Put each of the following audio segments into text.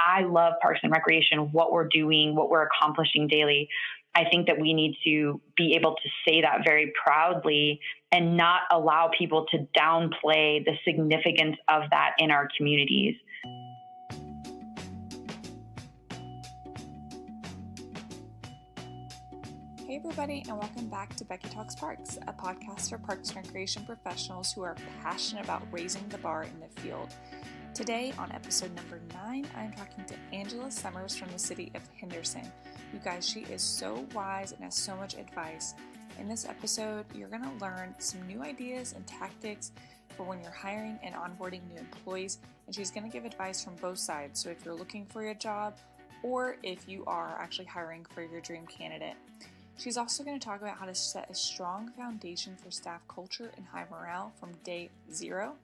I love Parks and Recreation, what we're doing, what we're accomplishing daily. I think that we need to be able to say that very proudly and not allow people to downplay the significance of that in our communities. Hey everybody, and welcome back to Becky Talks Parks, a podcast for parks and recreation professionals who are passionate about raising the bar in the field. Today, on episode number 9, I'm talking to Angelasupervises from the City of Henderson. You guys, she is so wise and has so much advice. In this episode, you're going to learn some new ideas and tactics for when you're hiring and onboarding new employees, and she's going to give advice from both sides. So if you're looking for a job, or if you are actually hiring for your dream candidate. She's also going to talk about how to set a strong foundation for staff culture and high morale from day 0.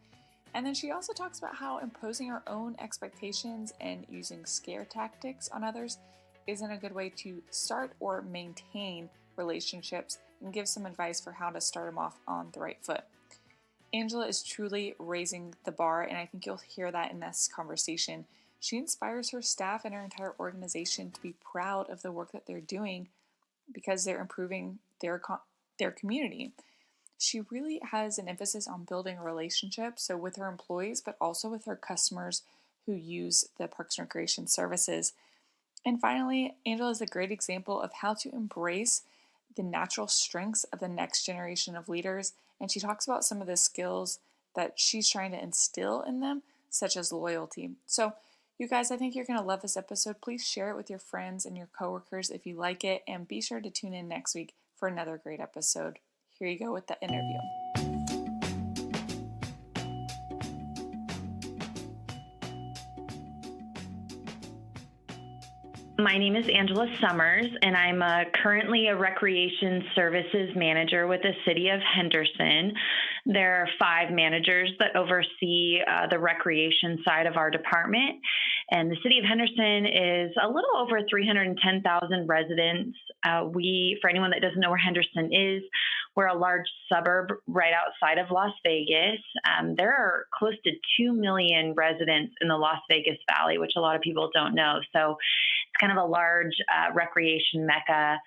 And then she also talks about how imposing our own expectations and using scare tactics on others isn't a good way to start or maintain relationships, and gives some advice for how to start them off on the right foot. Angela is truly raising the bar, and I think you'll hear that in this conversation. She inspires her staff and her entire organization to be proud of the work that they're doing because they're improving their community. She really has an emphasis on building a relationship, so with her employees, but also with her customers who use the Parks and Recreation services. And finally, Angela is a great example of how to embrace the natural strengths of the next generation of leaders, and she talks about some of the skills that she's trying to instill in them, such as loyalty. So, you guys, I think you're going to love this episode. Please share it with your friends and your coworkers if you like it, and be sure to tune in next week for another great episode. Here you go with the interview. My name is Angelasupervises, and I'm currently a recreation services manager with the City of Henderson. There are 5 managers that oversee the recreation side of our department. And the City of Henderson is a little over 310,000 residents. For anyone that doesn't know where Henderson is, we're a large suburb right outside of Las Vegas. There are close to 2 million residents in the Las Vegas Valley, which a lot of people don't know. So it's kind of a large recreation mecca.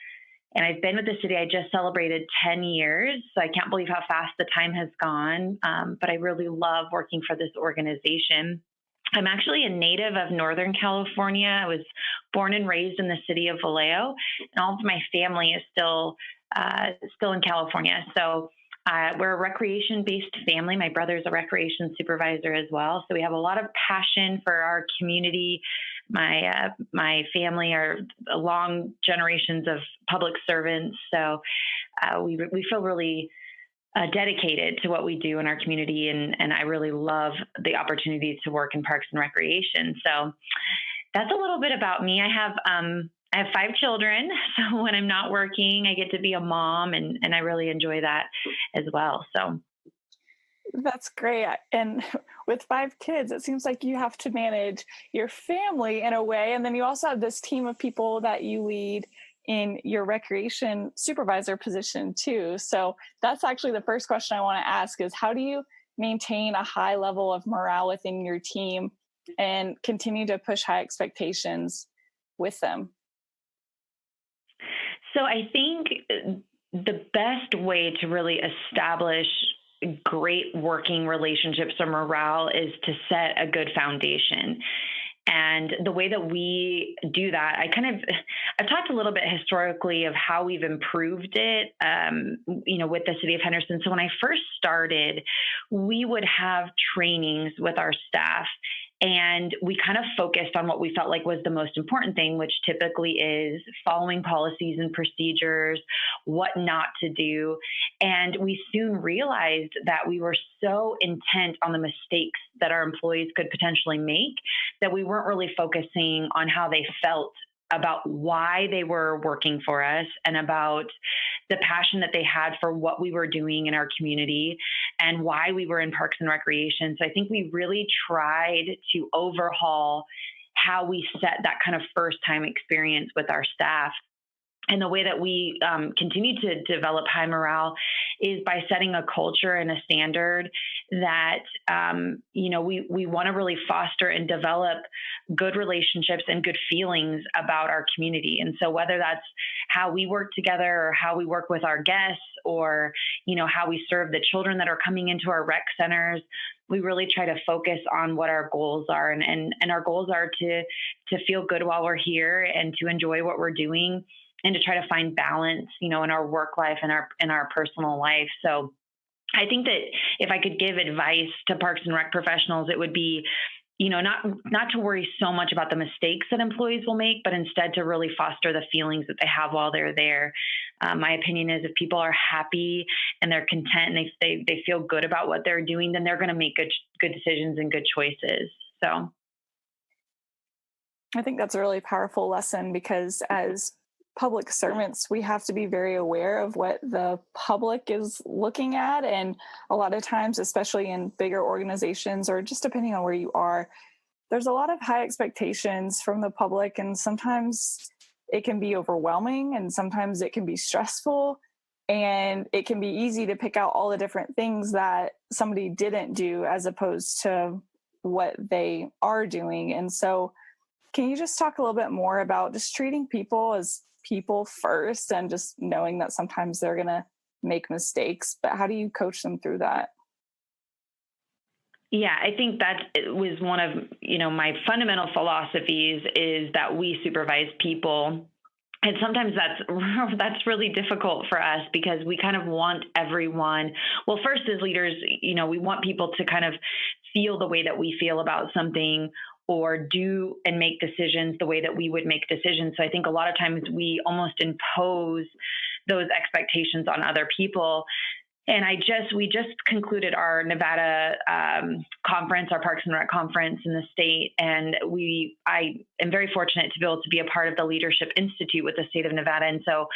And I've been with the city. I just celebrated 10 years, so I can't believe how fast the time has gone. But I really love working for this organization. I'm actually a native of Northern California. I was born and raised in the city of Vallejo, and all of my family is still in California. So we're a recreation-based family. My brother's a recreation supervisor as well. So we have a lot of passion for our community. My family are long generations of public servants. So we feel really dedicated to what we do in our community. And I really love the opportunity to work in Parks and Recreation. So that's a little bit about me. I have 5 children. So when I'm not working, I get to be a mom, and I really enjoy that as well. So That's great. And with 5 kids, it seems like you have to manage your family in a way. And then you also have this team of people that you lead in your recreation supervisor position too. So that's actually the first question I want to ask is, how do you maintain a high level of morale within your team and continue to push high expectations with them? So I think the best way to really establish great working relationships or morale is to set a good foundation. And the way that we do that, I've talked a little bit historically of how we've improved it, with the City of Henderson. So when I first started, we would have trainings with our staff, and we kind of focused on what we felt like was the most important thing, which typically is following policies and procedures, what not to do. And we soon realized that we were so intent on the mistakes that our employees could potentially make that we weren't really focusing on how they felt about why they were working for us and about the passion that they had for what we were doing in our community and why we were in Parks and Recreation. So I think we really tried to overhaul how we set that kind of first time experience with our staff. And the way that we continue to develop high morale is by setting a culture and a standard that, we want to really foster and develop good relationships and good feelings about our community. And so whether that's how we work together or how we work with our guests or, how we serve the children that are coming into our rec centers, we really try to focus on what our goals are. And our goals are to feel good while we're here and to enjoy what we're doing, and to try to find balance, in our work life and our personal life. So I think that if I could give advice to Parks and Rec professionals, it would be, not to worry so much about the mistakes that employees will make, but instead to really foster the feelings that they have while they're there. My opinion is if people are happy and they're content and they feel good about what they're doing, then they're going to make good decisions and good choices. So I think that's a really powerful lesson, because as public servants, we have to be very aware of what the public is looking at. And a lot of times, especially in bigger organizations or just depending on where you are, there's a lot of high expectations from the public. And sometimes it can be overwhelming and sometimes it can be stressful. And it can be easy to pick out all the different things that somebody didn't do as opposed to what they are doing. And so can you just talk a little bit more about just treating people as people first, and just knowing that sometimes they're going to make mistakes, but how do you coach them through that? Yeah, I think that was one of, my fundamental philosophies, is that we supervise people. And sometimes that's really difficult for us because we kind of want everyone. Well, first as leaders, we want people to kind of feel the way that we feel about something, or do and make decisions the way that we would make decisions. So I think a lot of times we almost impose those expectations on other people. And we just concluded our Nevada conference, our Parks and Rec conference in the state. And I am very fortunate to be able to be a part of the Leadership Institute with the state of Nevada. And so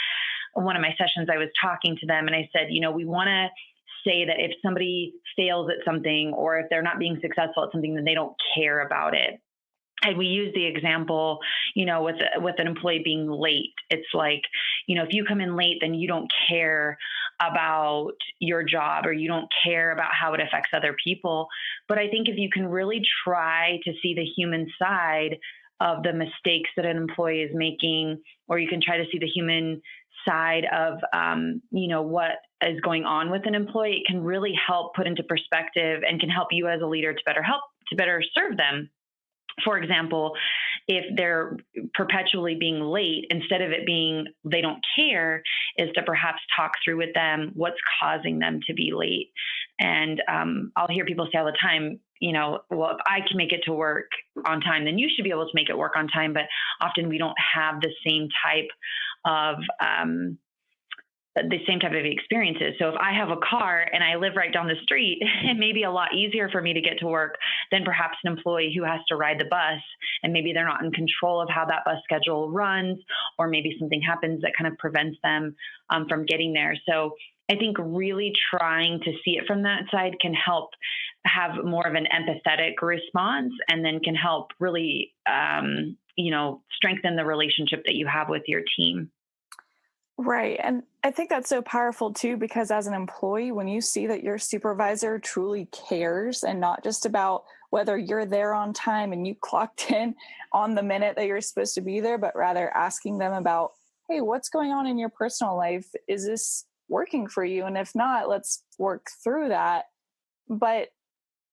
one of my sessions, I was talking to them and I said, we want to say that if somebody fails at something, or if they're not being successful at something, then they don't care about it. And we use the example, with an employee being late. It's like, if you come in late, then you don't care about your job, or you don't care about how it affects other people. But I think if you can really try to see the human side of the mistakes that an employee is making, or you can try to see the human side of, what is going on with an employee, it can really help put into perspective and can help you as a leader to better serve them. For example, if they're perpetually being late, instead of it being they don't care, is to perhaps talk through with them what's causing them to be late. And I'll hear people say all the time, well, if I can make it to work on time, then you should be able to make it work on time. But often we don't have the same type of experiences. So if I have a car and I live right down the street, it may be a lot easier for me to get to work than perhaps an employee who has to ride the bus, and maybe they're not in control of how that bus schedule runs, or maybe something happens that kind of prevents them from getting there. So I think really trying to see it from that side can help have more of an empathetic response, and then can help really, strengthen the relationship that you have with your team. Right. And I think that's so powerful too, because as an employee, when you see that your supervisor truly cares, and not just about whether you're there on time and you clocked in on the minute that you're supposed to be there, but rather asking them about, hey, what's going on in your personal life? Is this working for you? And if not, let's work through that. But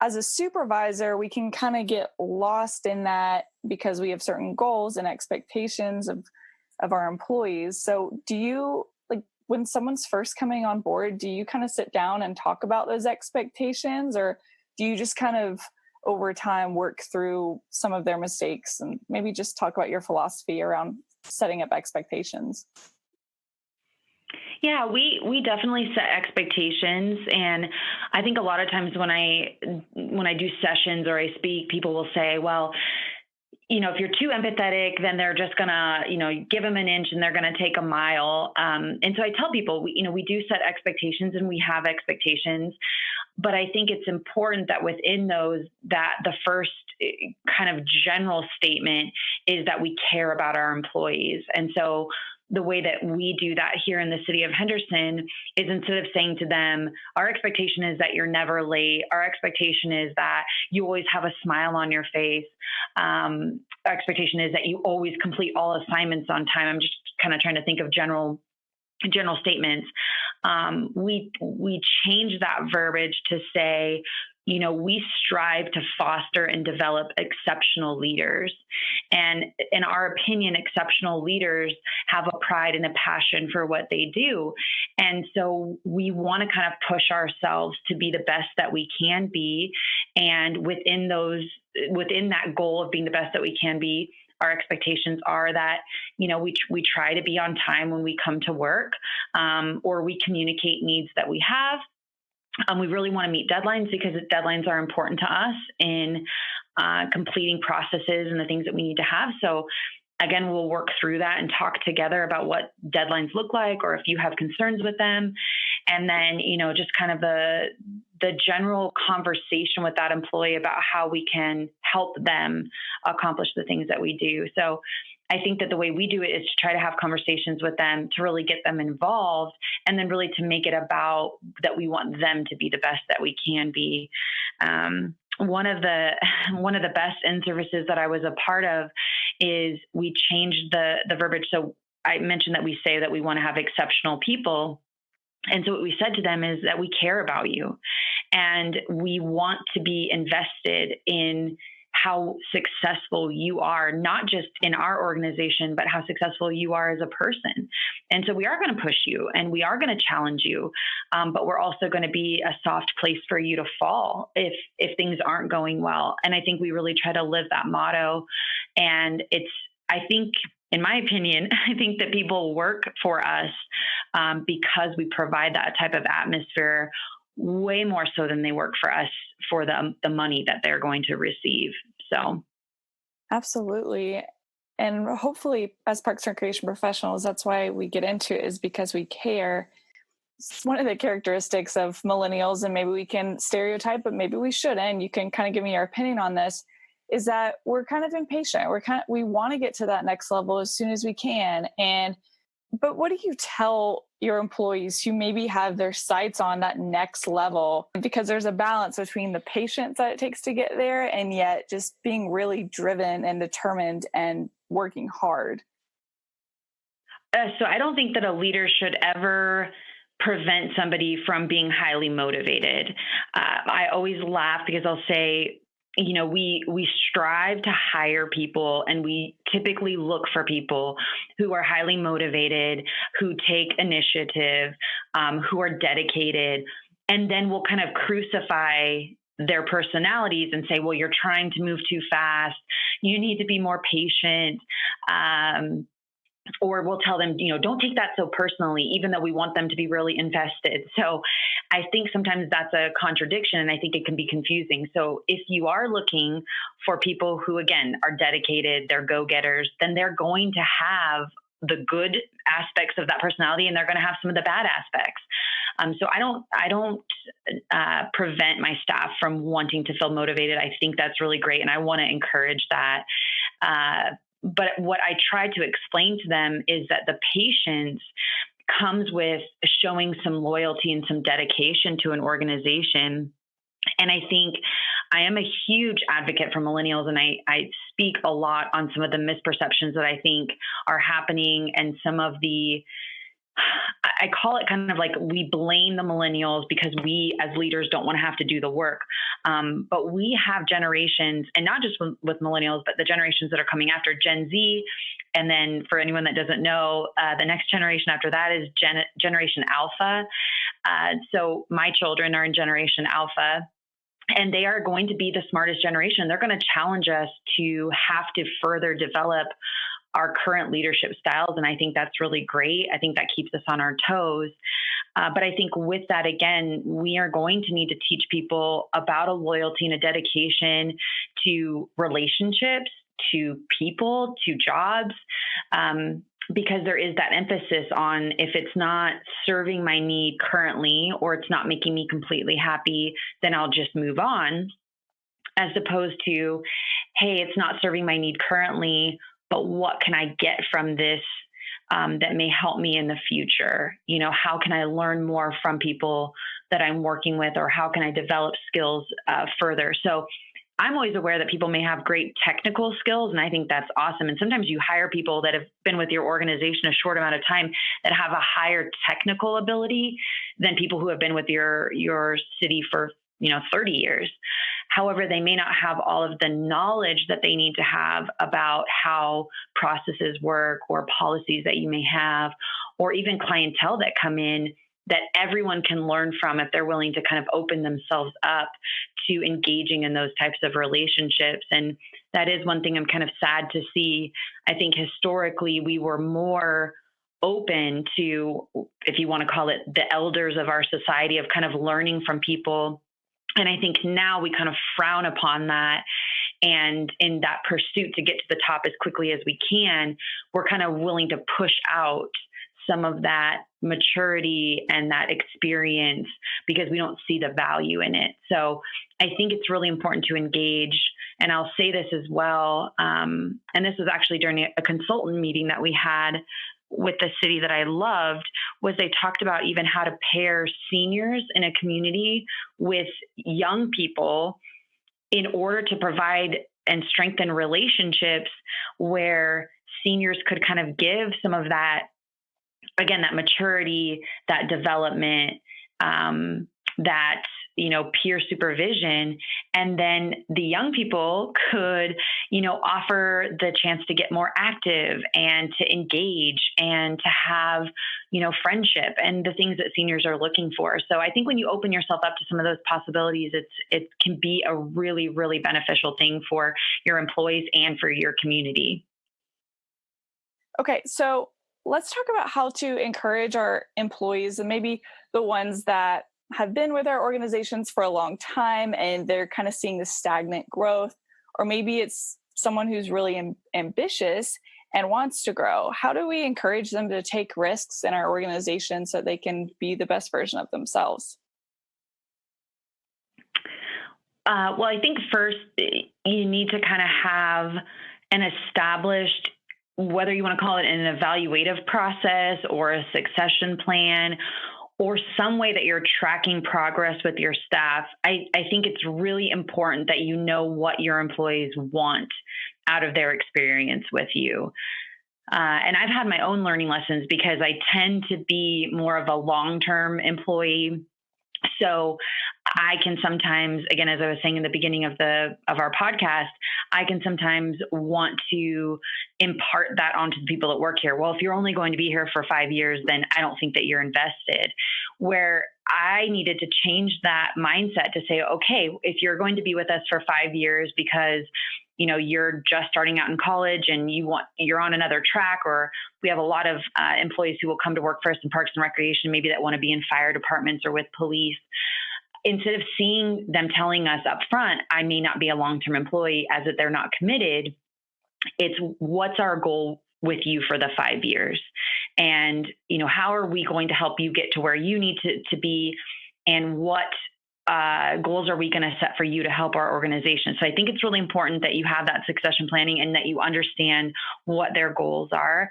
as a supervisor, we can kind of get lost in that because we have certain goals and expectations of our employees. So do you, like, when someone's first coming on board, do you kind of sit down and talk about those expectations, or do you just kind of over time work through some of their mistakes, and maybe just talk about your philosophy around setting up expectations? Yeah, we definitely set expectations. And I think a lot of times when I do sessions or I speak, people will say, well, if you're too empathetic, then they're just gonna, give them an inch and they're gonna take a mile. And so I tell people, we do set expectations and we have expectations, but I think it's important that within those, that the first kind of general statement is that we care about our employees. And so the way that we do that here in the city of Henderson is instead of saying to them, our expectation is that you're never late. Our expectation is that you always have a smile on your face. Our expectation is that you always complete all assignments on time. I'm just kind of trying to think of general statements. We change that verbiage to say, we strive to foster and develop exceptional leaders. And in our opinion, exceptional leaders have a pride and a passion for what they do. And so we want to kind of push ourselves to be the best that we can be. And within that goal of being the best that we can be, our expectations are that, we try to be on time when we come to work, or we communicate needs that we have. We really want to meet deadlines because deadlines are important to us in completing processes and the things that we need to have. So again, we'll work through that and talk together about what deadlines look like, or if you have concerns with them. And then, just kind of the general conversation with that employee about how we can help them accomplish the things that we do. So I think that the way we do it is to try to have conversations with them to really get them involved, and then really to make it about that we want them to be the best that we can be. One of the best in-services that I was a part of is we changed the verbiage. So I mentioned that we say that we want to have exceptional people. And so what we said to them is that we care about you, and we want to be invested in how successful you are, not just in our organization, but how successful you are as a person. And so we are going to push you, and we are going to challenge you, but we're also going to be a soft place for you to fall if things aren't going well. And I think we really try to live that motto. And in my opinion, I think that people work for us because we provide that type of atmosphere way more so than they work for us for the money that they're going to receive. So, absolutely. And hopefully, as Parks and Recreation professionals, that's why we get into it, is because we care. It's one of the characteristics of millennials, and maybe we can stereotype, but maybe we shouldn't. You can kind of give me your opinion on this, is that we're kind of impatient. We want to get to that next level as soon as we can. But what do you tell your employees who maybe have their sights on that next level? Because there's a balance between the patience that it takes to get there, and yet just being really driven and determined and working hard. So I don't think that a leader should ever prevent somebody from being highly motivated. I always laugh because I'll say, we strive to hire people, and we typically look for people who are highly motivated, who take initiative, who are dedicated, and then we'll kind of crucify their personalities and say, well, you're trying to move too fast. You need to be more patient. Or we'll tell them, don't take that so personally, even though we want them to be really invested. So I think sometimes that's a contradiction, and I think it can be confusing. So if you are looking for people who, again, are dedicated, they're go-getters, then they're going to have the good aspects of that personality, and they're going to have some of the bad aspects. So I don't prevent my staff from wanting to feel motivated. I think that's really great, and I want to encourage that. But what I try to explain to them is that the patience comes with showing some loyalty and some dedication to an organization. And I think I am a huge advocate for millennials, and I speak a lot on some of the misperceptions that I think are happening, and some of the, I call it kind of like we blame the millennials because we as leaders don't want to have to do the work. But we have generations, and not just with millennials, but the generations that are coming after, Gen Z. And then for anyone that doesn't know, the next generation after that is Generation Alpha. So my children are in Generation Alpha, and they are going to be the smartest generation. They're going to challenge us to have to further develop our current leadership styles. And I think that's really great. I think that keeps us on our toes. But I think with that, again, we are going to need to teach people about a loyalty and a dedication to relationships, to people, to jobs, because there is that emphasis on, if it's not serving my need currently, or it's not making me completely happy, then I'll just move on, as opposed to, hey, it's not serving my need currently, but what can I get from this that may help me in the future? How can I learn more from people that I'm working with, or how can I develop skills further? So I'm always aware that people may have great technical skills, and I think that's awesome. And sometimes you hire people that have been with your organization a short amount of time that have a higher technical ability than people who have been with your city for 30 years. However, they may not have all of the knowledge that they need to have about how processes work, or policies that you may have, or even clientele that come in that everyone can learn from if they're willing to kind of open themselves up to engaging in those types of relationships. And that is one thing I'm kind of sad to see. I think historically we were more open to, if you want to call it, the elders of our society, of kind of learning from people. And I think now we kind of frown upon that. And in that pursuit to get to the top as quickly as we can, we're kind of willing to push out some of that maturity and that experience because we don't see the value in it. So I think it's really important to engage. And I'll say this as well. And this was actually during a consultant meeting that we had with the city that I loved, was they talked about even how to pair seniors in a community with young people in order to provide and strengthen relationships where seniors could kind of give some of that, again, that maturity, that development, that, peer supervision. And then the young people could, offer the chance to get more active and to engage and to have, friendship and the things that seniors are looking for. So I think when you open yourself up to some of those possibilities, it can be a really, really beneficial thing for your employees and for your community. Okay, so let's talk about how to encourage our employees, and maybe the ones that have been with our organizations for a long time and they're kind of seeing the stagnant growth, or maybe it's someone who's really ambitious and wants to grow. How do we encourage them to take risks in our organization so they can be the best version of themselves? Well, I think first you need to kind of have an established, whether you want to call it an evaluative process or a succession plan, or some way that you're tracking progress with your staff. I think it's really important that you know what your employees want out of their experience with you. And I've had my own learning lessons because I tend to be more of a long-term employee. So I can sometimes, again, as I was saying in the beginning of our podcast, I can sometimes want to impart that onto the people that work here. Well, if you're only going to be here for 5 years, then I don't think that you're invested. Where I needed to change that mindset to say, okay, if you're going to be with us for 5 years because you're just starting out in college and you're on another track, or we have a lot of employees who will come to work for us in Parks and Recreation, maybe that want to be in fire departments or with police. Instead of seeing them telling us up front, I may not be a long-term employee, as that they're not committed, it's what's our goal with you for the 5 years? And, how are we going to help you get to where you need to be? And what goals are we going to set for you to help our organization? So I think it's really important that you have that succession planning and that you understand what their goals are.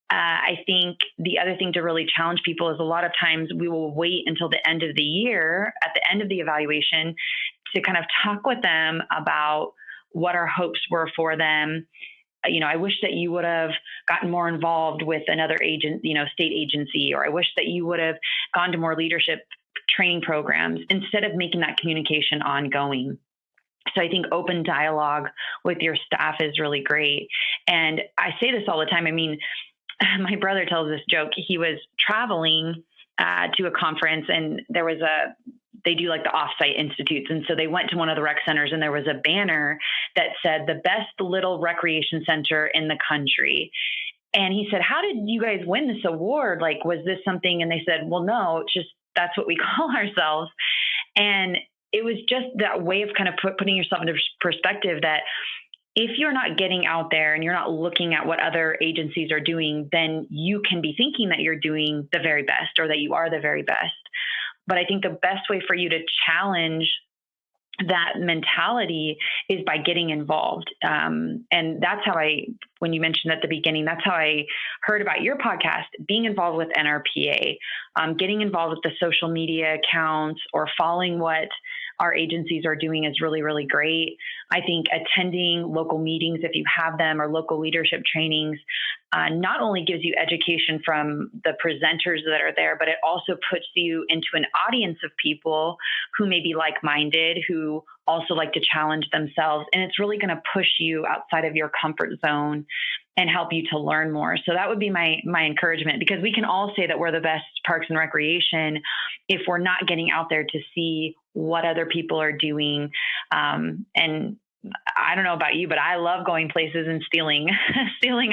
I think the other thing to really challenge people is a lot of times we will wait until the end of the year, at the end of the evaluation, to kind of talk with them about what our hopes were for them. I wish that you would have gotten more involved with another state agency, or I wish that you would have gone to more leadership training programs, instead of making that communication ongoing. So I think open dialogue with your staff is really great. And I say this all the time. I mean, my brother tells this joke. He was traveling to a conference, and they do like the offsite institutes. And so they went to one of the rec centers, and there was a banner that said the best little recreation center in the country. And he said, how did you guys win this award? Like, was this something? And they said, well, no, it's just, that's what we call ourselves. And it was just that way of kind of putting yourself into perspective that if you're not getting out there and you're not looking at what other agencies are doing, then you can be thinking that you're doing the very best, or that you are the very best. But I think the best way for you to challenge that mentality is by getting involved. And that's how when you mentioned at the beginning, that's how I heard about your podcast, being involved with NRPA, getting involved with the social media accounts or following what our agencies are doing is really, really great. I think attending local meetings, if you have them, or local leadership trainings, not only gives you education from the presenters that are there, but it also puts you into an audience of people who may be like-minded, who also like to challenge themselves. And it's really going to push you outside of your comfort zone and help you to learn more. So that would be my encouragement, because we can all say that we're the best parks and recreation if we're not getting out there to see what other people are doing. And I don't know about you, but I love going places and stealing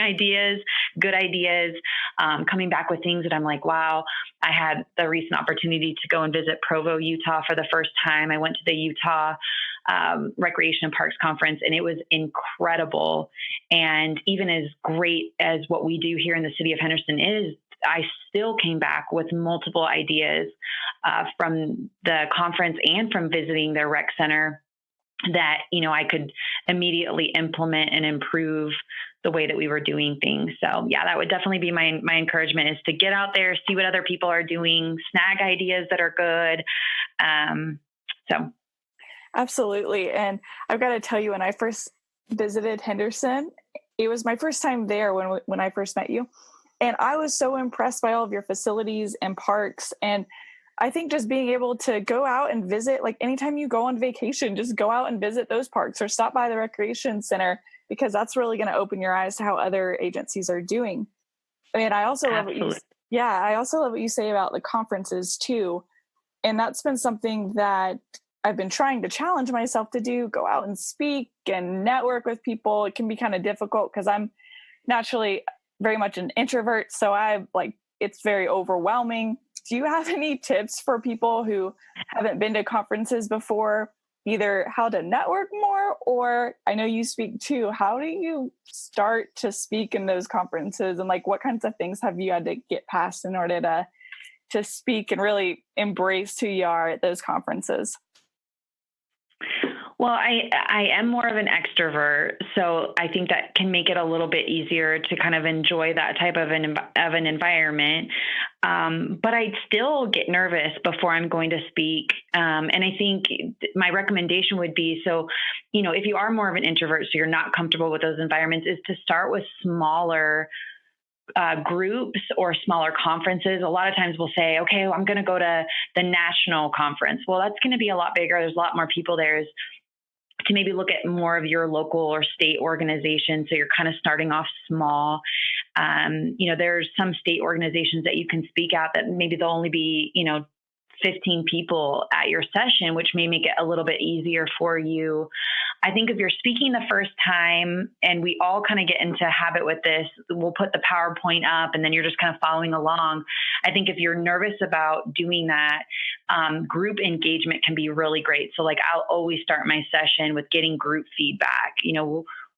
ideas, good ideas, coming back with things that I'm like, wow. I had the recent opportunity to go and visit Provo, Utah for the first time. I went to the Utah Recreation and Parks Conference, and it was incredible. And even as great as what we do here in the city of Henderson is, I still came back with multiple ideas from the conference and from visiting their rec center that, I could immediately implement and improve the way that we were doing things. So yeah, that would definitely be my encouragement, is to get out there, see what other people are doing, snag ideas that are good. So. Absolutely. And I've got to tell you, when I first visited Henderson, it was my first time there when I first met you. And I was so impressed by all of your facilities and parks. And I think just being able to go out and visit, like anytime you go on vacation, just go out and visit those parks or stop by the recreation center, because that's really going to open your eyes to how other agencies are doing. And I also love I also love what you say about the conferences too. And that's been something that I've been trying to challenge myself to do, go out and speak and network with people. It can be kind of difficult because I'm naturally very much an introvert. So it's very overwhelming. Do you have any tips for people who haven't been to conferences before, either how to network more, or I know you speak too, how do you start to speak in those conferences, and what kinds of things have you had to get past in order to speak and really embrace who you are at those conferences? Well, I am more of an extrovert, so I think that can make it a little bit easier to kind of enjoy that type of an environment. But I still get nervous before I'm going to speak. And I think my recommendation would be, so, if you are more of an introvert, so you're not comfortable with those environments, is to start with smaller groups or smaller conferences. A lot of times we'll say, okay, well, I'm going to go to the national conference. Well, that's going to be a lot bigger. There's a lot more people there. To maybe look at more of your local or state organization. So you're kind of starting off small. There's some state organizations that you can speak at that maybe there'll only be, 15 people at your session, which may make it a little bit easier for you. I think if you're speaking the first time, and we all kind of get into habit with this, we'll put the PowerPoint up and then you're just kind of following along. I think if you're nervous about doing that, group engagement can be really great. So I'll always start my session with getting group feedback.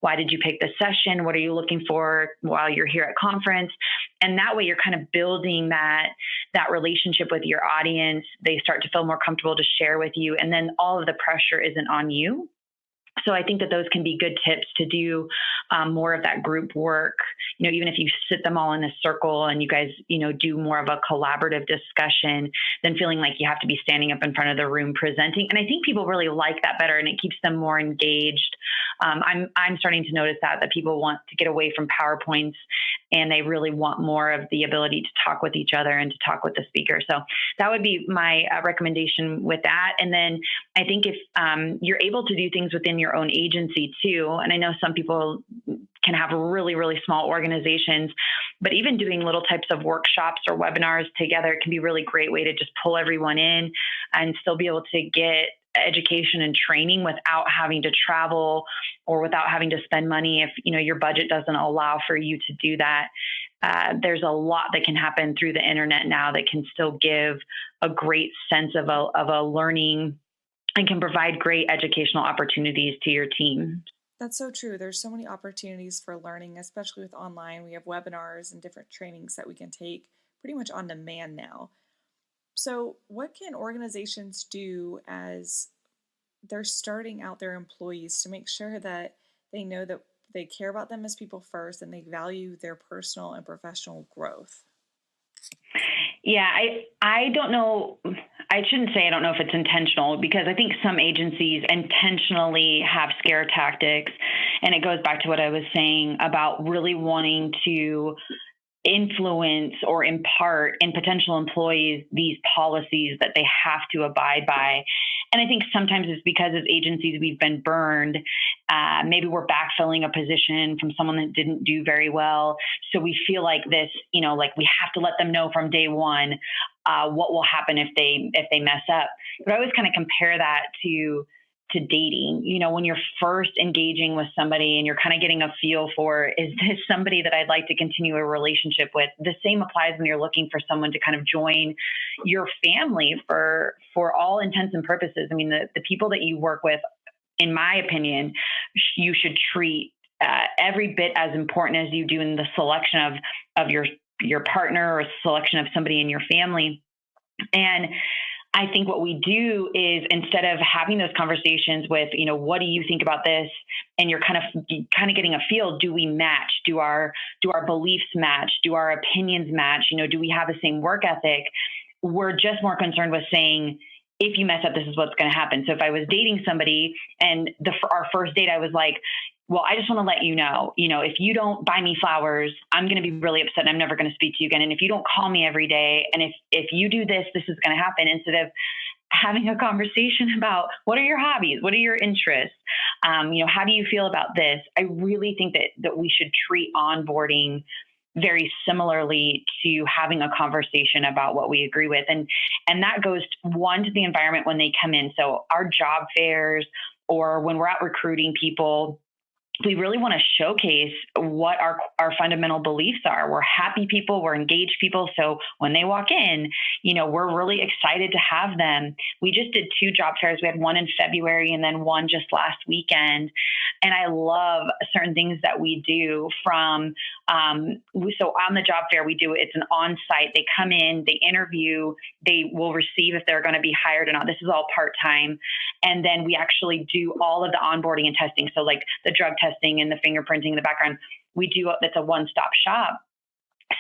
Why did you pick this session? What are you looking for while you're here at conference? And that way you're kind of building that relationship with your audience. They start to feel more comfortable to share with you. And then all of the pressure isn't on you. So I think that those can be good tips to do more of that group work, even if you sit them all in a circle and you guys, do more of a collaborative discussion than feeling like you have to be standing up in front of the room presenting. And I think people really like that better, and it keeps them more engaged. I'm starting to notice that people want to get away from PowerPoints, and they really want more of the ability to talk with each other and to talk with the speaker. So that would be my recommendation with that. And then I think if you're able to do things within your own agency too, and I know some people can have really, really small organizations, but even doing little types of workshops or webinars together can be a really great way to just pull everyone in and still be able to get education and training without having to travel or without having to spend money if your budget doesn't allow for you to do that. There's a lot that can happen through the internet now that can still give a great sense of a learning and can provide great educational opportunities to your team. That's so true. There's so many opportunities for learning, especially with online. We have webinars and different trainings that we can take pretty much on demand now. So what can organizations do as they're starting out their employees to make sure that they know that they care about them as people first and they value their personal and professional growth? Yeah, I don't know. I shouldn't say I don't know if it's intentional, because I think some agencies intentionally have scare tactics. And it goes back to what I was saying about really wanting to influence or impart in potential employees these policies that they have to abide by. And I think sometimes it's because as agencies we've been burned. Maybe we're backfilling a position from someone that didn't do very well. So we feel like this, like we have to let them know from day one what will happen if they mess up. But I always kind of compare that to dating. When you're first engaging with somebody and you're kind of getting a feel for, is this somebody that I'd like to continue a relationship with? The same applies when you're looking for someone to kind of join your family for all intents and purposes. I mean, the people that you work with, in my opinion, you should treat every bit as important as you do in the selection of your partner or selection of somebody in your family. And I think what we do is, instead of having those conversations with, what do you think about this? And you're kind of getting a feel, do we match? Do our beliefs match? Do our opinions match? Do we have the same work ethic? We're just more concerned with saying, if you mess up, this is what's going to happen. So if I was dating somebody and our first date, I was like, well, I just want to let you know, if you don't buy me flowers, I'm going to be really upset and I'm never going to speak to you again. And if you don't call me every day, and if you do this, this is going to happen, instead of having a conversation about what are your hobbies? What are your interests? How do you feel about this? I really think that we should treat onboarding very similarly to having a conversation about what we agree with. And that goes to the environment when they come in. So our job fairs, or when we're out recruiting people, we really want to showcase what our fundamental beliefs are. We're happy people, we're engaged people. So when they walk in, we're really excited to have them. We just did 2 job fairs. We had one in February and then one just last weekend. And I love certain things that we do from, so on the job fair, it's an on-site. They come in, they interview, they will receive if they're going to be hired or not. This is all part-time. And then we actually do all of the onboarding and testing. So like the drug testing and the fingerprinting in the background, it's a one-stop shop.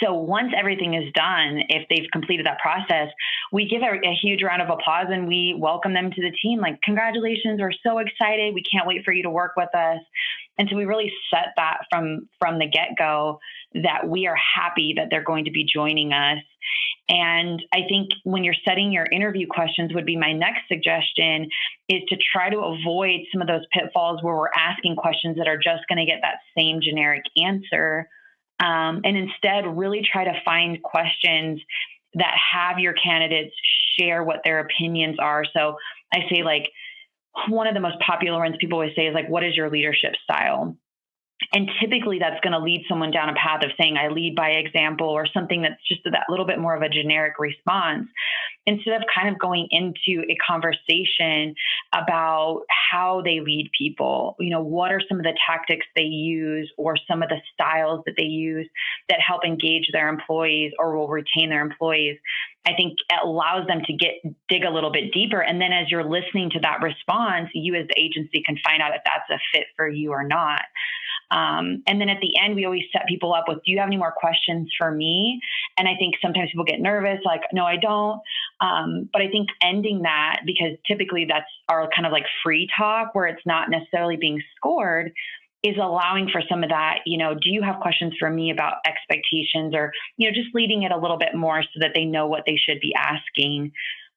So once everything is done, if they've completed that process, we give a huge round of applause and we welcome them to the team. Like, congratulations, we're so excited. We can't wait for you to work with us. And so we really set that from the get-go, that we are happy that they're going to be joining us. And I think when you're setting your interview questions, would be my next suggestion, is to try to avoid some of those pitfalls where we're asking questions that are just going to get that same generic answer. And instead really try to find questions that have your candidates share what their opinions are. So I say, like, one of the most popular ones people always say is like, what is your leadership style? And typically that's going to lead someone down a path of saying, I lead by example, or something that's just that little bit more of a generic response, instead of kind of going into a conversation about how they lead people. What are some of the tactics they use, or some of the styles that they use that help engage their employees or will retain their employees. I think it allows them to dig a little bit deeper. And then as you're listening to that response, you as the agency can find out if that's a fit for you or not. And then at the end, we always set people up with, do you have any more questions for me? And I think sometimes people get nervous, like, no, I don't. But I think ending that, because typically that's our kind of like free talk where it's not necessarily being scored, is allowing for some of that, do you have questions for me about expectations, or, just leading it a little bit more so that they know what they should be asking.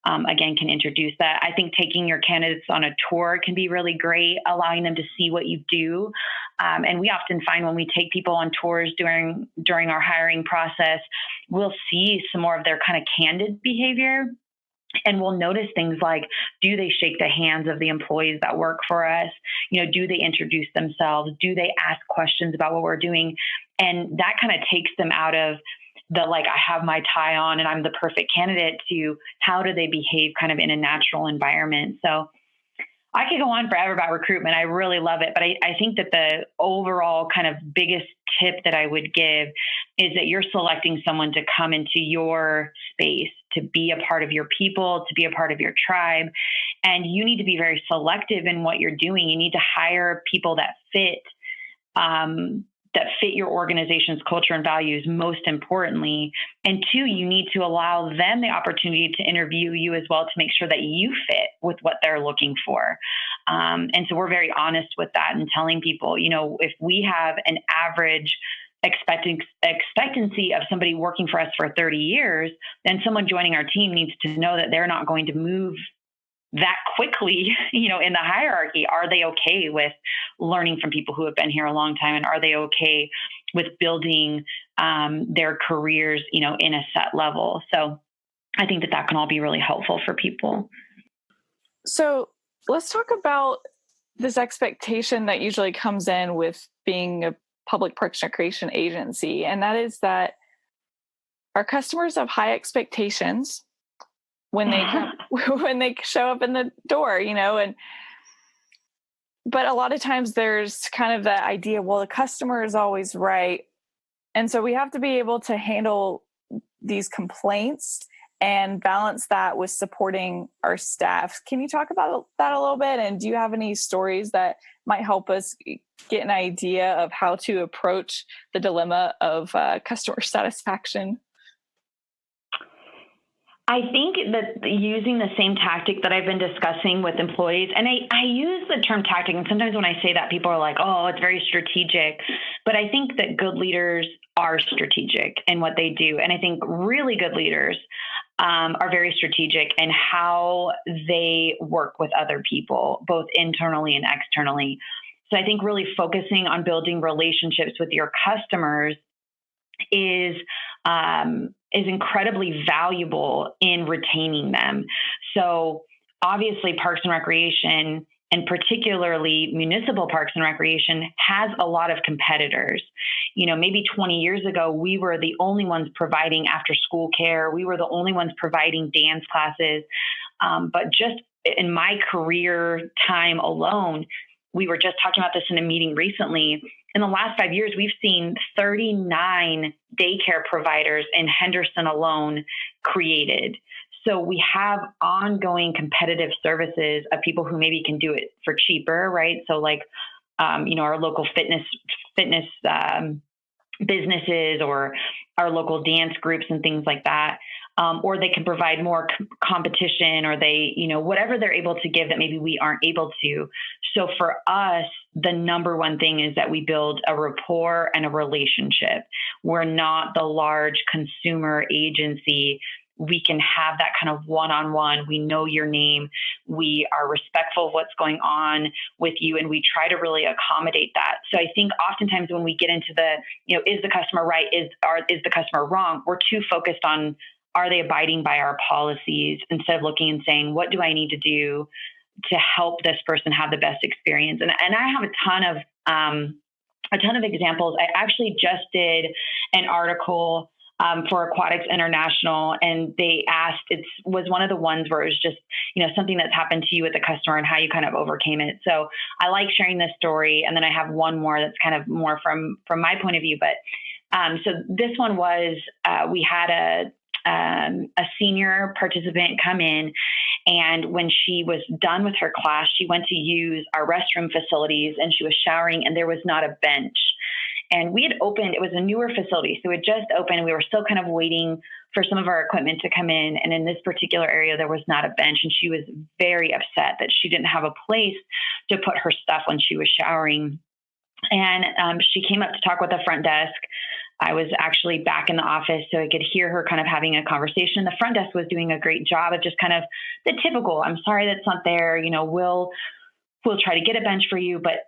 Again, can introduce that. I think taking your candidates on a tour can be really great, allowing them to see what you do. And we often find when we take people on tours during our hiring process, we'll see some more of their kind of candid behavior. And we'll notice things like, do they shake the hands of the employees that work for us? Do they introduce themselves? Do they ask questions about what we're doing? And that kind of takes them out of the, like, I have my tie on and I'm the perfect candidate, to how do they behave kind of in a natural environment. So I could go on forever about recruitment. I really love it. But I think that the overall kind of biggest tip that I would give is that you're selecting someone to come into your space, to be a part of your people, to be a part of your tribe. And you need to be very selective in what you're doing. You need to hire people that fit your organization's culture and values, most importantly. And two, you need to allow them the opportunity to interview you as well to make sure that you fit with what they're looking for. And so we're very honest with that and telling people, if we have an average expectancy of somebody working for us for 30 years, then someone joining our team needs to know that they're not going to move that quickly, in the hierarchy. Are they okay with learning from people who have been here a long time? And are they okay with building their careers, in a set level? So I think that can all be really helpful for people. So let's talk about this expectation that usually comes in with being a public parks and recreation agency. And that is that our customers have high expectations when they when they show up in the door, but a lot of times there's kind of that idea, well, the customer is always right. And so we have to be able to handle these complaints and balance that with supporting our staff. Can you talk about that a little bit? And do you have any stories that might help us get an idea of how to approach the dilemma of customer satisfaction? I think that using the same tactic that I've been discussing with employees, and I use the term tactic, and sometimes when I say that, people are like, oh, it's very strategic. But I think that good leaders are strategic in what they do. And I think really good leaders are very strategic in how they work with other people, both internally and externally. So I think really focusing on building relationships with your customers is incredibly valuable in retaining them. So obviously Parks and Recreation, and particularly municipal parks and recreation, has a lot of competitors. Maybe 20 years ago, we were the only ones providing after school care. We were the only ones providing dance classes. But just in my career time alone, we were just talking about this in a meeting recently. In the last 5 years, we've seen 39 daycare providers in Henderson alone created. So we have ongoing competitive services of people who maybe can do it for cheaper, right? So like, our local fitness businesses or our local dance groups and things like that. Or they can provide more competition, or they, whatever they're able to give that maybe we aren't able to. So for us, the number one thing is that we build a rapport and a relationship. We're not the large consumer agency. We can have that kind of one-on-one. We know your name. We are respectful of what's going on with you, and we try to really accommodate that. So I think oftentimes when we get into the, is the customer right? Is the customer wrong? We're too focused on, are they abiding by our policies, instead of looking and saying, what do I need to do to help this person have the best experience? And I have a ton of examples. I actually just did an article for Aquatics International, and they asked, it was one of the ones where it was just, something that's happened to you with the customer and how you kind of overcame it. So I like sharing this story. And then I have one more that's kind of more from my point of view. But so this one was, we had a senior participant come in, and when she was done with her class, she went to use our restroom facilities, and she was showering, and there was not a bench. And we had opened, it was a newer facility, so it just opened, and we were still kind of waiting for some of our equipment to come in. And in this particular area, there was not a bench, and she was very upset that she didn't have a place to put her stuff when she was showering. And she came up to talk with the front desk. I was actually back in the office, so I could hear her kind of having a conversation. The front desk was doing a great job of just kind of the typical, I'm sorry that's not there. We'll try to get a bench for you. But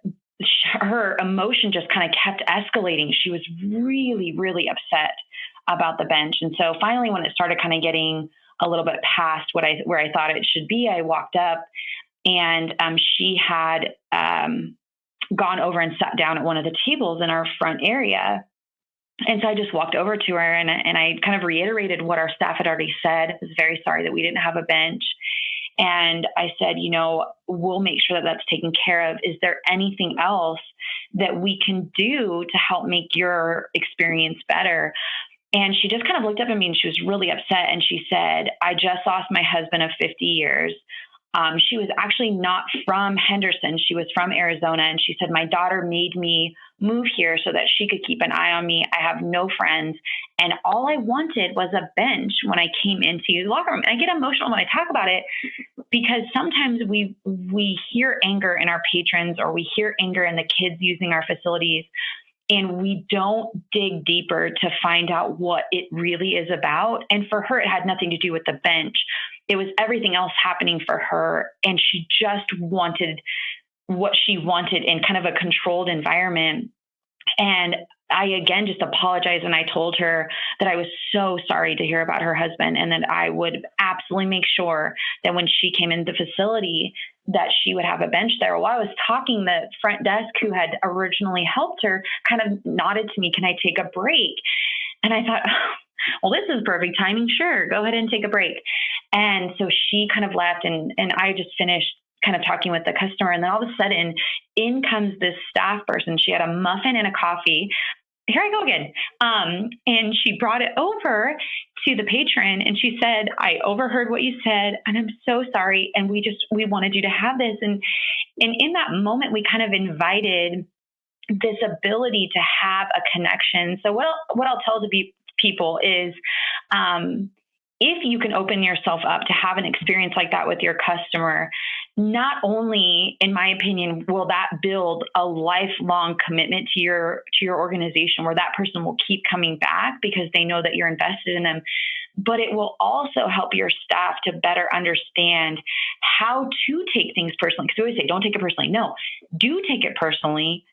her emotion just kind of kept escalating. She was really, really upset about the bench. And so finally, when it started kind of getting a little bit past where I thought it should be, I walked up, and she had gone over and sat down at one of the tables in our front area. And so I just walked over to her, and I kind of reiterated what our staff had already said. I was very sorry that we didn't have a bench. And I said, we'll make sure that that's taken care of. Is there anything else that we can do to help make your experience better? And she just kind of looked up at me, and she was really upset. And she said, I just lost my husband of 50 years. She was actually not from Henderson. She was from Arizona. And she said, my daughter made me move here so that she could keep an eye on me. I have no friends. And all I wanted was a bench when I came into the locker room. And I get emotional when I talk about it because sometimes we hear anger in our patrons, or we hear anger in the kids using our facilities, and we don't dig deeper to find out what it really is about. And for her, it had nothing to do with the bench. It was everything else happening for her. And she just wanted what she wanted in kind of a controlled environment. And I, again, just apologized. And I told her that I was so sorry to hear about her husband, and that I would absolutely make sure that when she came into the facility, that she would have a bench there. While I was talking, the front desk who had originally helped her kind of nodded to me, can I take a break? And I thought, well, this is perfect timing. Sure, go ahead and take a break. And so she kind of left, and I just finished kind of talking with the customer. And then all of a sudden, in comes this staff person. She had a muffin and a coffee. Here I go again. And she brought it over to the patron, and she said, I overheard what you said, and I'm so sorry. And we wanted you to have this. And in that moment, we kind of invited this ability to have a connection. So what I'll tell the people is, if you can open yourself up to have an experience like that with your customer, not only, in my opinion, will that build a lifelong commitment to your organization, where that person will keep coming back because they know that you're invested in them, but it will also help your staff to better understand how to take things personally. Because we always say, don't take it personally. No, do take it personally.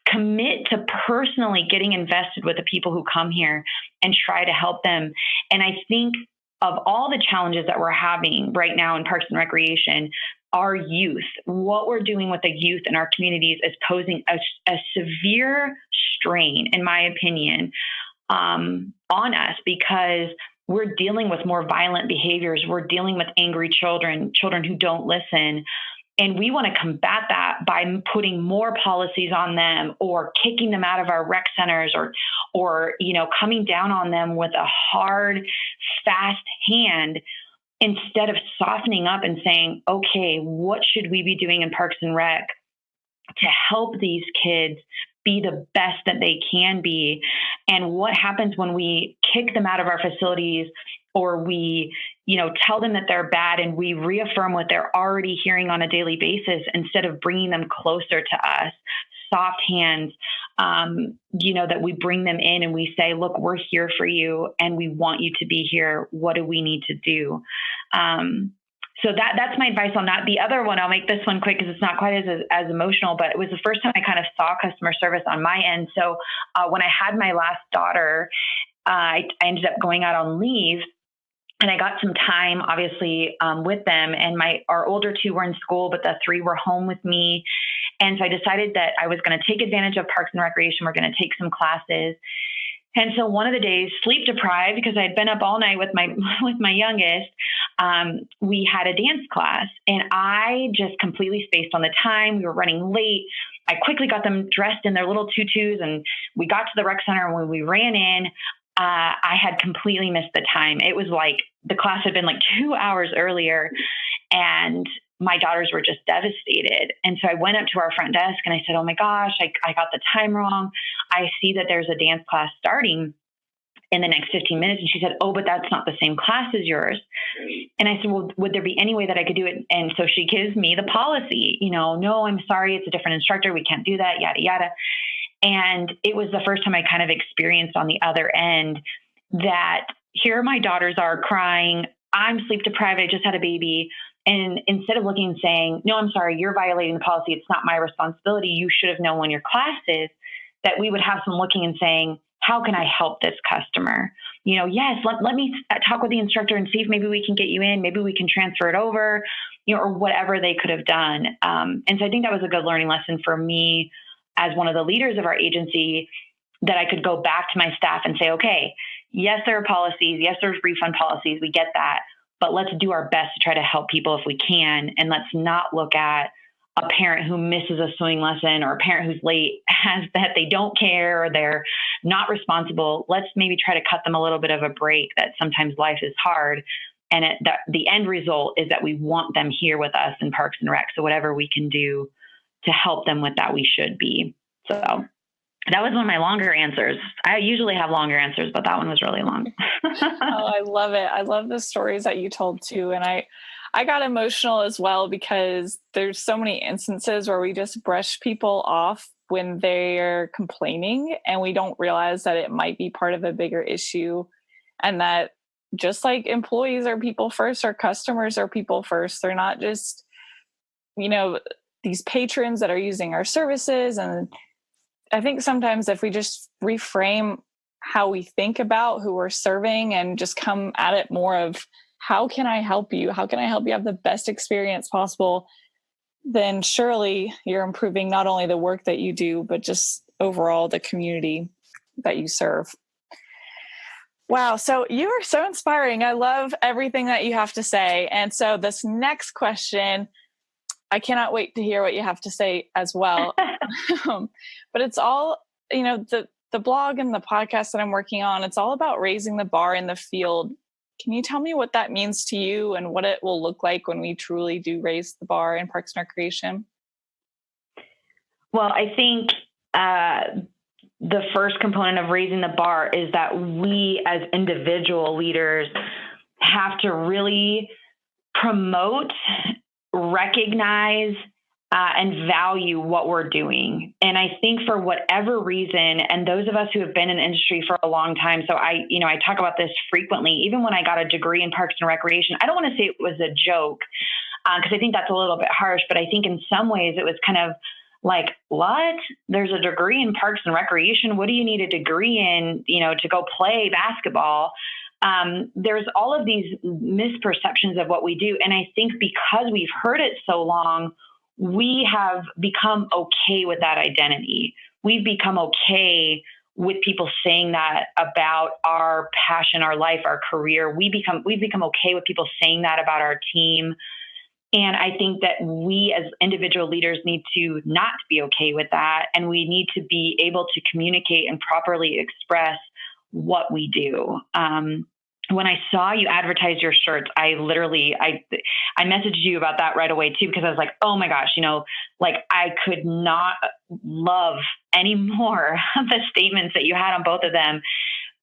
Commit to personally getting invested with the people who come here and try to help them. And I think of all the challenges that we're having right now in Parks and Recreation, our youth, what we're doing with the youth in our communities is posing a severe strain, in my opinion, on us, because we're dealing with more violent behaviors. We're dealing with angry children who don't listen. And we want to combat that by putting more policies on them, or kicking them out of our rec centers, or coming down on them with a hard, fast hand, instead of softening up and saying, okay, what should we be doing in Parks and Rec to help these kids be the best that they can be? And what happens when we kick them out of our facilities, or we, tell them that they're bad, and we reaffirm what they're already hearing on a daily basis, instead of bringing them closer to us, soft hands, that we bring them in and we say, look, we're here for you and we want you to be here. What do we need to do? So that's my advice on that. The other one, I'll make this one quick because it's not quite as emotional, but it was the first time I kind of saw customer service on my end. So when I had my last daughter, I ended up going out on leave, and I got some time, obviously, with them. And our older two were in school, but the three were home with me. And so I decided that I was going to take advantage of Parks and Recreation. We're going to take some classes. And so one of the days, sleep deprived, because I had been up all night with my youngest, we had a dance class, and I just completely spaced on the time. We were running late. I quickly got them dressed in their little tutus, and we got to the rec center. And when we ran in, I had completely missed the time. It was like the class had been like 2 hours earlier, and my daughters were just devastated. And so I went up to our front desk and I said, oh my gosh, I got the time wrong. I see that there's a dance class starting in the next 15 minutes. And she said, oh, but that's not the same class as yours. And I said, well, would there be any way that I could do it? And so she gives me the policy, no, I'm sorry, it's a different instructor. We can't do that, yada, yada. And it was the first time I kind of experienced on the other end that here my daughters are crying. I'm sleep deprived. I just had a baby. And instead of looking and saying, no, I'm sorry, you're violating the policy, it's not my responsibility, you should have known when your class is, that we would have some looking and saying, how can I help this customer? Yes, let me talk with the instructor and see if maybe we can get you in, maybe we can transfer it over, or whatever they could have done. And so I think that was a good learning lesson for me as one of the leaders of our agency, that I could go back to my staff and say, okay, yes, there are policies. Yes, there's refund policies. We get that. But let's do our best to try to help people if we can. And let's not look at a parent who misses a swimming lesson, or a parent who's late as that they don't care, or they're not responsible. Let's maybe try to cut them a little bit of a break, that sometimes life is hard. And the end result is that we want them here with us in Parks and Rec. So whatever we can do to help them with that, we should be. So that was one of my longer answers. I usually have longer answers, but that one was really long. Oh, I love it. I love the stories that you told too. And I got emotional as well, because there's so many instances where we just brush people off when they're complaining, and we don't realize that it might be part of a bigger issue, and that just like employees are people first, our customers are people first. They're not just, these patrons that are using our services. And I think sometimes if we just reframe how we think about who we're serving and just come at it more of, how can I help you? How can I help you have the best experience possible? Then surely you're improving not only the work that you do, but just overall the community that you serve. Wow. So you are so inspiring. I love everything that you have to say. And so this next question, I cannot wait to hear what you have to say as well. But it's all, the blog and the podcast that I'm working on, it's all about raising the bar in the field. Can you tell me what that means to you and what it will look like when we truly do raise the bar in Parks and Recreation? Well, I think the first component of raising the bar is that we as individual leaders have to really promote, recognize, and value what we're doing. And I think for whatever reason, and those of us who have been in the industry for a long time, so I talk about this frequently, even when I got a degree in Parks and Recreation, I don't want to say it was a joke, because I think that's a little bit harsh, but I think in some ways it was kind of like, what? There's a degree in Parks and Recreation. What do you need a degree in, to go play basketball? There's all of these misperceptions of what we do. And I think because we've heard it so long, we have become okay with that identity. We've become okay with people saying that about our passion, our life, our career. We've become okay with people saying that about our team. And I think that we as individual leaders need to not be okay with that. And we need to be able to communicate and properly express what we do. When I saw you advertise your shirts, I messaged you about that right away too, because I was like, oh my gosh, I could not love any more the statements that you had on both of them,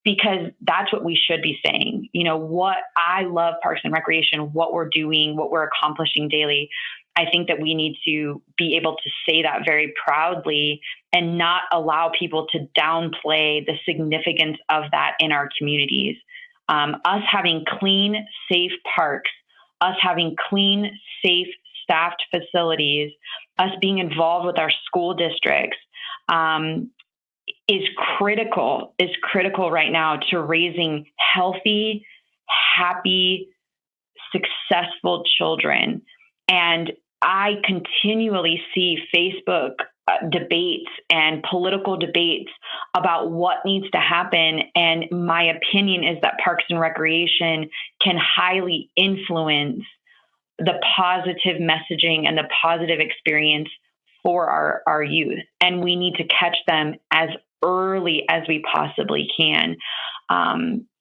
because that's what we should be saying. What I love Parks and Recreation, what we're doing, what we're accomplishing daily. I think that we need to be able to say that very proudly and not allow people to downplay the significance of that in our communities. Us having clean, safe parks, us having clean, safe, staffed facilities, us being involved with our school districts, is critical right now to raising healthy, happy, successful children. And I continually see Facebook debates and political debates about what needs to happen. And my opinion is that Parks and Recreation can highly influence the positive messaging and the positive experience for our youth. And we need to catch them as early as we possibly can.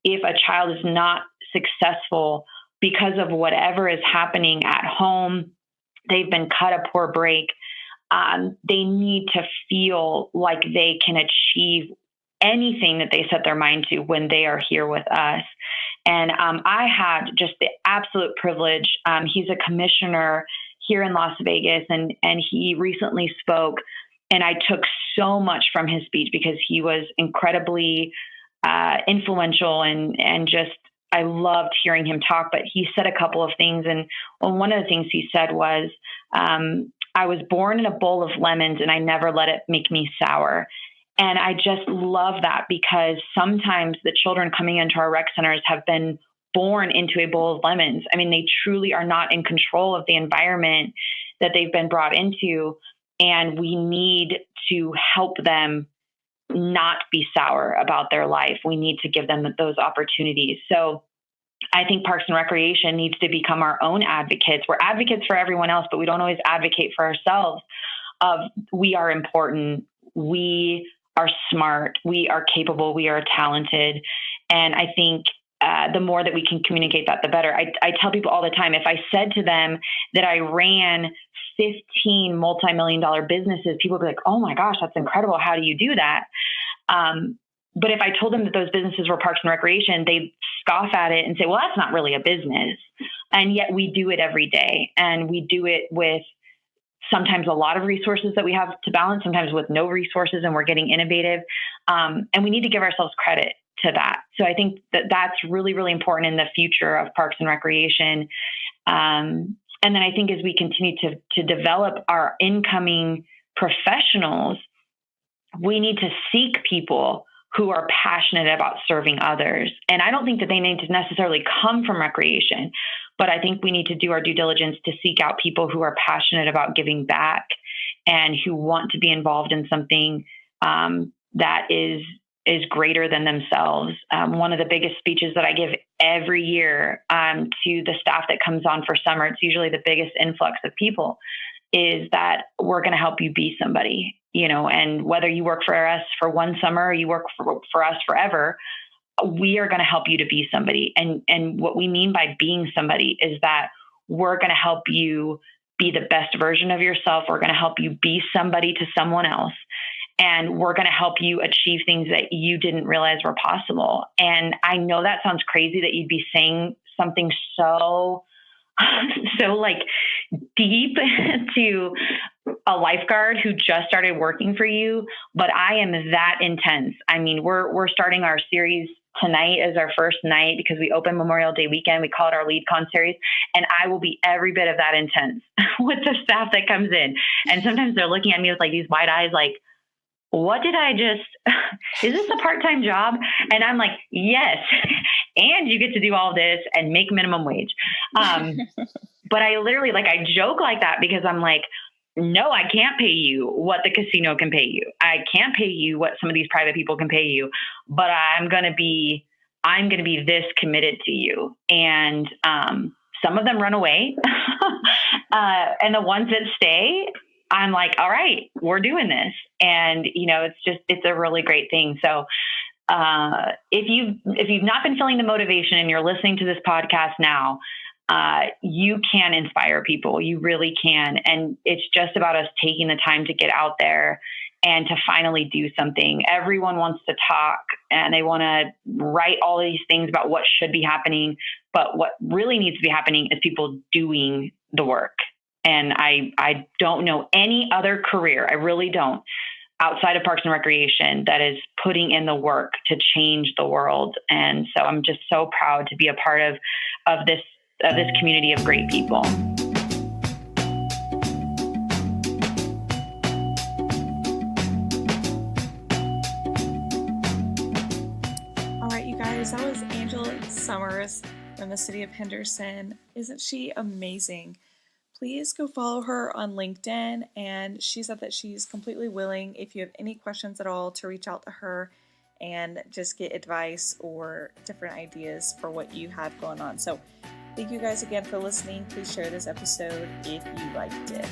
If a child is not successful because of whatever is happening at home, they've been cut a poor break, they need to feel like they can achieve anything that they set their mind to when they are here with us. And I had just the absolute privilege. He's a commissioner here in Las Vegas, and he recently spoke, and I took so much from his speech because he was incredibly influential and just, I loved hearing him talk. But he said a couple of things, and one of the things he said was, I was born in a bowl of lemons and I never let it make me sour. And I just love that, because sometimes the children coming into our rec centers have been born into a bowl of lemons. I mean, they truly are not in control of the environment that they've been brought into. And we need to help them not be sour about their life. We need to give them those opportunities. So I think Parks and Recreation needs to become our own advocates. We're advocates for everyone else, but we don't always advocate for ourselves. We are important. We are smart. We are capable. We are talented. And I think the more that we can communicate that, the better. I tell people all the time, if I said to them that I ran 15 multi-million-dollar businesses, people would be like, oh my gosh, that's incredible. How do you do that? But if I told them that those businesses were parks and recreation, they'd scoff at it and say, well, that's not really a business. And yet we do it every day. And we do it with sometimes a lot of resources that we have to balance, sometimes with no resources, and we're getting innovative. And we need to give ourselves credit to that. So I think that that's really, really important in the future of parks and recreation. And then I think as we continue to develop our incoming professionals, we need to seek people who are passionate about serving others. And I don't think that they need to necessarily come from recreation, but I think we need to do our due diligence to seek out people who are passionate about giving back and who want to be involved in something that is greater than themselves. One of the biggest speeches that I give every year to the staff that comes on for summer, it's usually the biggest influx of people, is that we're going to help you be somebody, and whether you work for us for one summer or you work for us forever, we are going to help you to be somebody. And what we mean by being somebody is that we're going to help you be the best version of yourself. We're going to help you be somebody to someone else. And we're going to help you achieve things that you didn't realize were possible. And I know that sounds crazy that you'd be saying something so like deep to a lifeguard who just started working for you, but I am that intense. I mean, we're starting our series tonight as our first night because we open Memorial Day weekend. We call it our Lead Con series, and I will be every bit of that intense with the staff that comes in. And sometimes they're looking at me with like these wide eyes, like, what did I just, is this a part-time job? And I'm like, yes. And you get to do all this and make minimum wage. But I literally, I joke like that because I'm like, no, I can't pay you what the casino can pay you. I can't pay you what some of these private people can pay you, but I'm going to be this committed to you. And, some of them run away and the ones that stay, I'm like, all right, we're doing this. And, it's a really great thing. So, if you've not been feeling the motivation and you're listening to this podcast now, you can inspire people. You really can. And it's just about us taking the time to get out there and to finally do something. Everyone wants to talk and they want to write all of these things about what should be happening. But what really needs to be happening is people doing the work. And I don't know any other career, I really don't, outside of parks and recreation that is putting in the work to change the world. And so I'm just so proud to be a part of this community of great people. All right, you guys, that was Angelasupervises from the City of Henderson. Isn't she amazing? Please go follow her on LinkedIn, and she said that she's completely willing, if you have any questions at all, to reach out to her and just get advice or different ideas for what you have going on. So thank you guys again for listening. Please share this episode if you liked it.